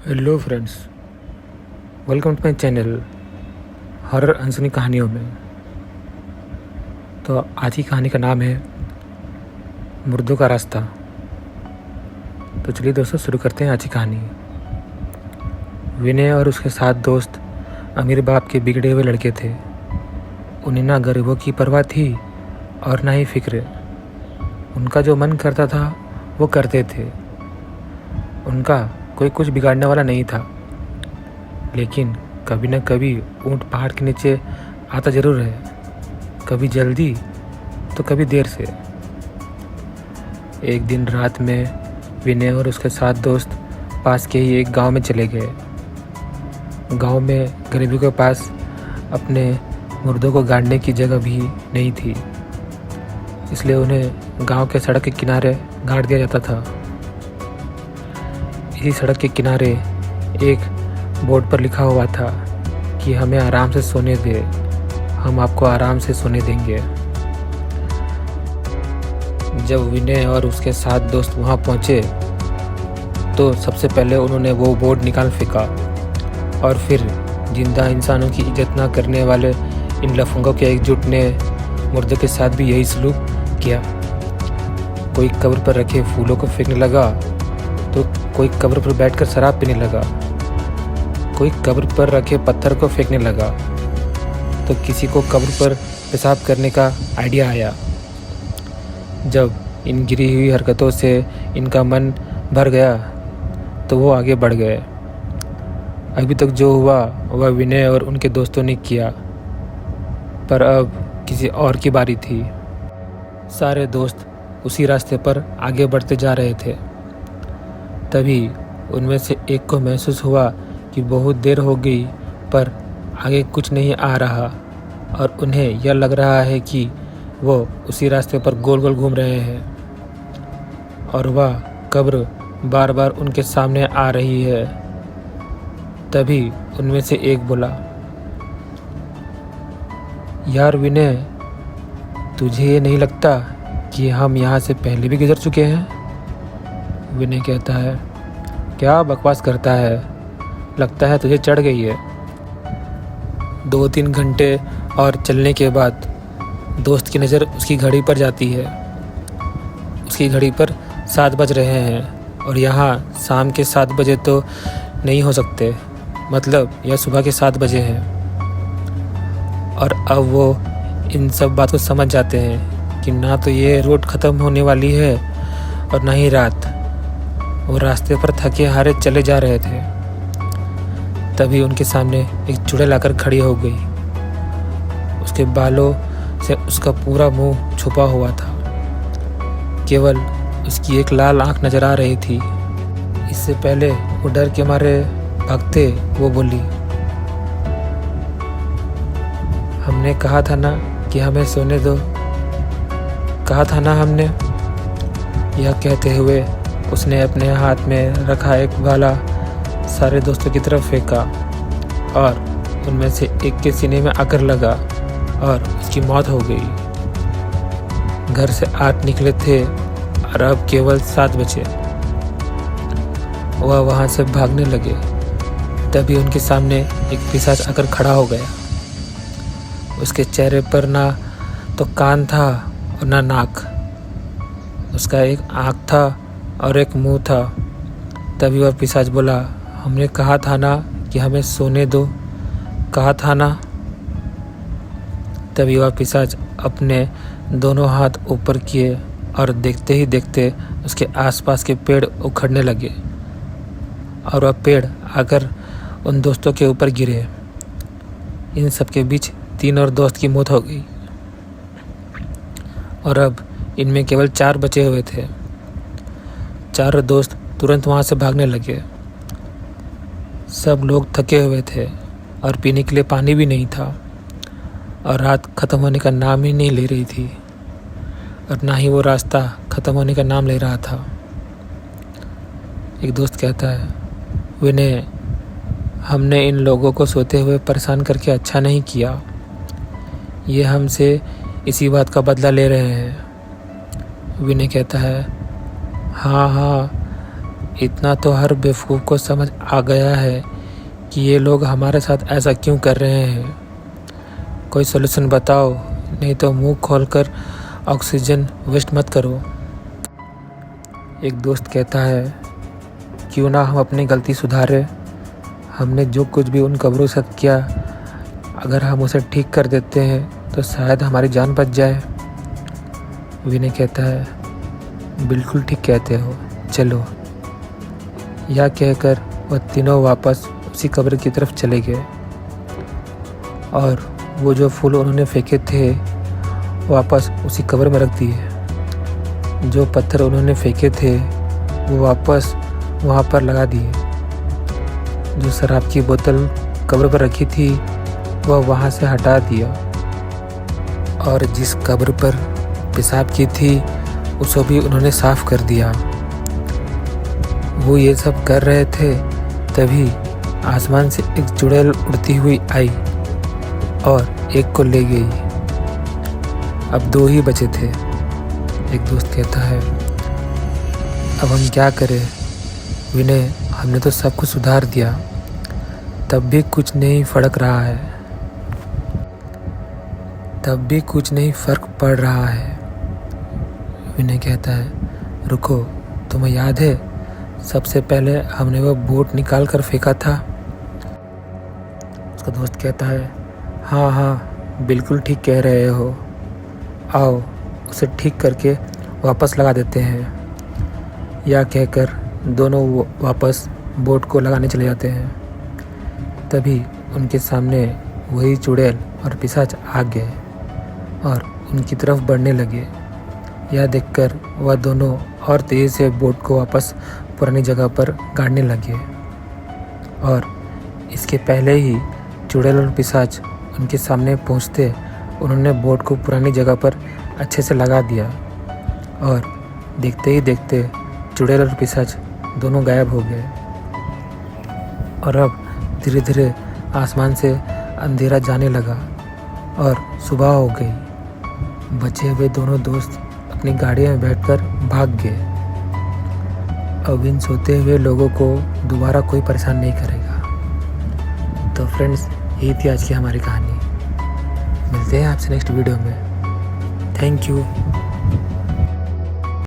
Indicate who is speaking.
Speaker 1: Hello friends, welcome to my channel horror अनसुनी कहानियों में। तो आज की कहानी का नाम है मुर्दों का रास्ता। तो चलिए दोस्तों, शुरू करते हैं आज की कहानी। विनय और उसके 7 दोस्त अमीर बाप के बिगड़े हुए लड़के थे। उन्हें ना गरीबों की परवाह थी और ना ही फिक्र। उनका जो मन करता था वो करते थे। उनका कोई कुछ बिगाड़ने वाला नहीं था, लेकिन कभी न कभी ऊंट पहाड़ के नीचे आता ज़रूर है, कभी जल्दी तो कभी देर से। एक दिन रात में विनय और उसके 7 दोस्त पास के ही एक गांव में चले गए। गांव में गरीबों के पास अपने मुर्दों को गाड़ने की जगह भी नहीं थी, इसलिए उन्हें गांव के सड़क के किनारे गाड़ दिया जाता था। इसी सड़क के किनारे एक बोर्ड पर लिखा हुआ था कि हमें आराम से सोने दे, हम आपको आराम से सोने देंगे। जब विनय और उसके 7 दोस्त वहां पहुंचे तो सबसे पहले उन्होंने वो बोर्ड निकाल फेंका और फिर जिंदा इंसानों की इज्जत ना करने वाले इन लफंगों के एकजुट ने मुर्दे के साथ भी यही सलूक किया। कोई कब्र पर रखे फूलों को फेंकने लगा, तो कोई कब्र पर बैठकर शराब पीने लगा, कोई कब्र पर रखे पत्थर को फेंकने लगा, तो किसी को कब्र पर पेशाब करने का आइडिया आया। जब इन गिरी हुई हरकतों से इनका मन भर गया तो वो आगे बढ़ गए। अभी तक जो हुआ वह विनय और उनके दोस्तों ने किया, पर अब किसी और की बारी थी। सारे दोस्त उसी रास्ते पर आगे बढ़ते जा रहे थे। तभी उनमें से एक को महसूस हुआ कि बहुत देर हो गई पर आगे कुछ नहीं आ रहा, और उन्हें यह लग रहा है कि वो उसी रास्ते पर गोल गोल घूम रहे हैं और वह कब्र बार बार उनके सामने आ रही है। तभी उनमें से एक बोला, यार विनय, तुझे ये नहीं लगता कि हम यहाँ से पहले भी गुजर चुके हैं? विनय कहता है, क्या बकवास करता है, लगता है तुझे चढ़ गई है। 2-3 घंटे और चलने के बाद दोस्त की नज़र उसकी घड़ी पर जाती है। उसकी घड़ी पर 7 बज रहे हैं और यहाँ शाम के 7 बजे तो नहीं हो सकते, मतलब यह सुबह के 7 बजे हैं। और अब वो इन सब बात को समझ जाते हैं कि ना तो ये रोड ख़त्म होने वाली है और ना ही रात। वो रास्ते पर थके हारे चले जा रहे थे। तभी उनके सामने एक चुड़ैल आकर खड़ी हो गई। उसके बालों से उसका पूरा मुंह छुपा हुआ था, केवल उसकी एक लाल आंख नजर आ रही थी। इससे पहले वो डर के मारे भागते वो बोली, हमने कहा था ना कि हमें सोने दो, कहा था ना हमने। यह कहते हुए उसने अपने हाथ में रखा एक भाला सारे दोस्तों की तरफ फेंका और उनमें से एक के सीने में आकर लगा और उसकी मौत हो गई। घर से 8 निकले थे और अब केवल 7 बचे। वह वहाँ से भागने लगे। तभी उनके सामने एक पिशाच आकर खड़ा हो गया। उसके चेहरे पर ना तो कान था और ना नाक, उसका एक आँख था और एक मुंह था। तभी वह पिशाच बोला, हमने कहा था ना कि हमें सोने दो, कहा था ना। तभी वह पिशाच अपने दोनों हाथ ऊपर किए और देखते ही देखते उसके आसपास के पेड़ उखड़ने लगे और वह पेड़ आकर उन दोस्तों के ऊपर गिरे। इन सब के बीच 3 और दोस्त की मौत हो गई और अब इनमें केवल 4 बचे हुए थे। 4 दोस्त तुरंत वहाँ से भागने लगे। सब लोग थके हुए थे और पीने के लिए पानी भी नहीं था, और रात ख़त्म होने का नाम ही नहीं ले रही थी और ना ही वो रास्ता ख़त्म होने का नाम ले रहा था। एक दोस्त कहता है, विनय, हमने इन लोगों को सोते हुए परेशान करके अच्छा नहीं किया। ये हमसे इसी बात का बदला ले रहे हैं। विनय कहता है, हाँ, इतना तो हर बेवकूफ़ को समझ आ गया है कि ये लोग हमारे साथ ऐसा क्यों कर रहे हैं। कोई सॉल्यूशन बताओ, नहीं तो मुंह खोलकर ऑक्सीजन वेस्ट मत करो। एक दोस्त कहता है, क्यों ना हम अपनी गलती सुधारें। हमने जो कुछ भी उन कब्रों से किया, अगर हम उसे ठीक कर देते हैं तो शायद हमारी जान बच जाए। विनय कहता है, बिल्कुल ठीक कहते हो, चलो। यह कहकर वह तीनों वापस उसी कब्र की तरफ चले गए और वो जो फूल उन्होंने फेंके थे वापस उसी कब्र में रख दिए। जो पत्थर उन्होंने फेंके थे वो वापस वहाँ पर लगा दिए। जो शराब की बोतल कब्र पर रखी थी वह वहाँ से हटा दिया और जिस कब्र पर पेशाब की थी उसे भी उन्होंने साफ कर दिया। वो ये सब कर रहे थे तभी आसमान से एक चुड़ैल उड़ती हुई आई और एक को ले गई। अब 2 ही बचे थे। एक दोस्त कहता है, अब हम क्या करें विनय, हमने तो सब कुछ सुधार दिया, तब भी कुछ नहीं फर्क रहा है, तब भी कुछ नहीं फर्क पड़ रहा है। विनय कहता है, रुको, तुम्हें याद है सबसे पहले हमने वो बोट निकाल कर फेंका था। उसका दोस्त कहता है, हाँ बिल्कुल ठीक कह रहे हो, आओ उसे ठीक करके वापस लगा देते हैं। यह कहकर दोनों वापस बोट को लगाने चले जाते हैं। तभी उनके सामने वही चुड़ैल और पिशाच आ गए और उनकी तरफ बढ़ने लगे। यह देखकर वह दोनों और तेज़ी से बोट को वापस पुरानी जगह पर गाड़ने लगे और इसके पहले ही चुड़ैल और पिशाच उनके सामने पहुंचते उन्होंने बोट को पुरानी जगह पर अच्छे से लगा दिया और देखते ही देखते चुड़ैल और पिशाच दोनों गायब हो गए और अब धीरे धीरे आसमान से अंधेरा जाने लगा और सुबह हो गई। बचे हुए दोनों दोस्त अपनी गाड़ी में बैठकर भाग गए। अब इन सोते हुए लोगों को दोबारा कोई परेशान नहीं करेगा। तो फ्रेंड्स, यही थी आज की हमारी कहानी। मिलते हैं आपसे नेक्स्ट वीडियो में। Thank you.